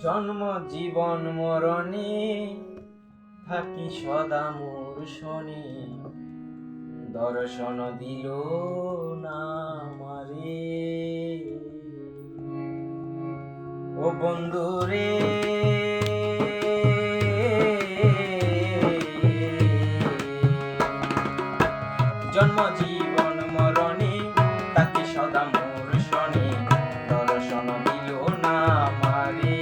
জন্ম জীবন মরণে থাকি সদা মোর শনি, দর্শন দিল না আমারে। ও বন্ধু রে, জন্ম জীবন মরণে থাকি সদা মোর শনি, দর্শন দিল না আমারে।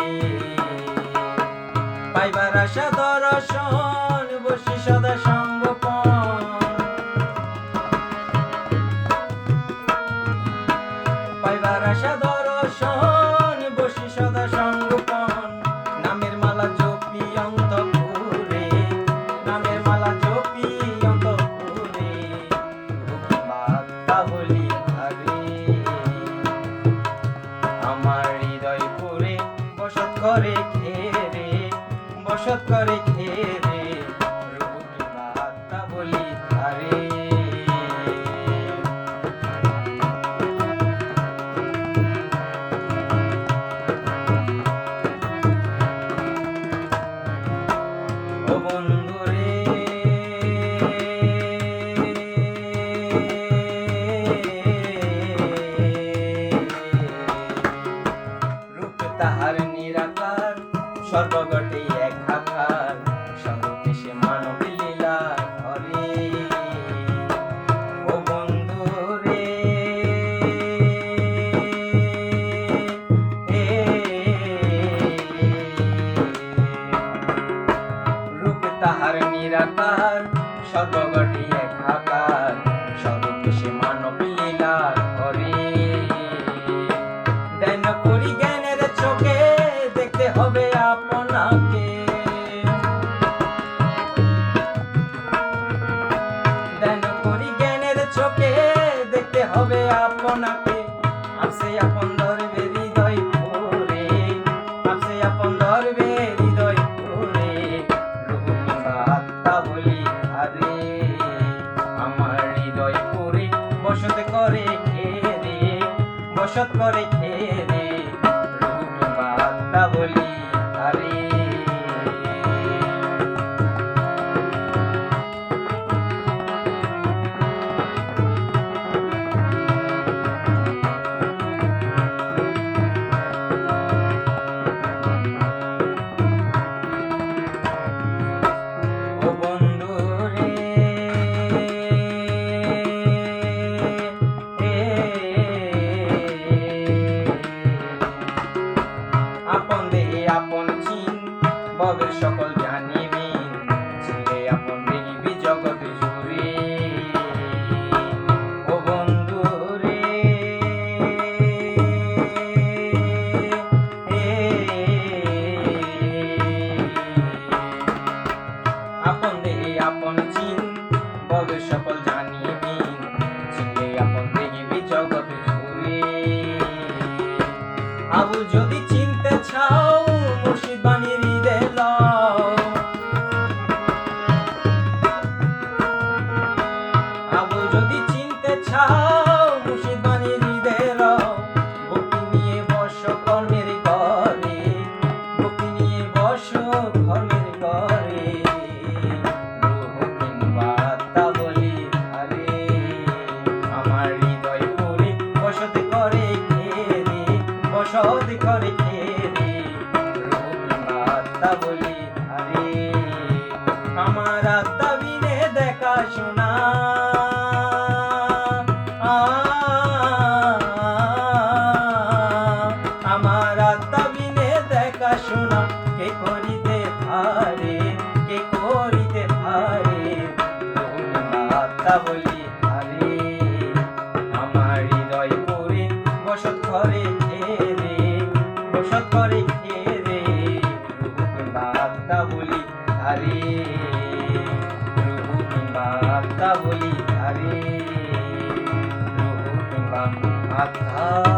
পাইবার আশা দর্শন বসি সদা সঙ্গপন, পাইবার আশা দর্শন বসি সদা সঙ্গপন। নামের মালা জপি অন্তঃপুরে, নামের মালা জপি অন্তঃপুরে, বার্তা বলি ভাবে আমার হৃদয় পুরে বসত করে ঘেরে, বসত করে ঘেরে, রূপী বার্তা বলি ধারে। ও বন্ধু রে, রূপ তাহার নিরাকার, সর্বগটে এক আকার, স্বরূপে সে মানব লীলা ধরে। ও বন্ধু রে, রূপ তাহার নিরাকার, সর্বগটে এক আকার, স্বরূপে সে মানব লীলা ধরে। দেন করি জ্ঞানের চোখে দেখতে হবে আপনাকে, দেন করি জ্ঞানের চোখে দেখতে হবে আপনাকে। আপসে আপন ধরবে হৃদয় পুরে, আপসে আপন ধরবে হৃদয় পুরে, রূপী বার্তা বলি ধারে। আমার হৃদয় পুরে বসত করে ঘেরে, বসত করে ঘেরে, রূপী বার্তা বলি ধারে। ও বন্ধু রে, আপন দেহে আপন চিন, ভবের সকল জানিবিন, ছিলে আপন দেখিবি জগৎ জুড়ে। ও বন্ধু রে, আপন দেহে আপন চিন, ভবের সকল জানিবিন, ছিলে আপন দেখিবি জগৎ জুড়ে। আবু যদি চিনতে চাও মুর্শিদ বাণী হৃদয়ে লও, আবু যদি চিনতে চাও মুর্শিদ বাণী হৃদয়ে লও। ভক্তি নিয়ে বস কর্মের ঘরে, ভক্তি নিয়ে বস কর্মের ঘরে, রূপী বার্তা বলি ধারে। আমার হৃদয় পুরে বসত করে ঘেরে, বসত করে ঘেরে, রূপী বার্তা বলি ধারে। আমার আত্মা বিনে দেখা শোনা, আমার আত্মা বিনে দেখা শোনা, কে করিতে পারে, কে করিতে পারে, রূপী বার্তা বলি ধারে। আমার হৃদয় পুরে বসত করে ঘেরে, বসত করে ঘেরে, রূপী বার্তা বলি ধারে, রূপী বার্তা বলি ধারে, রূপী বার্তা।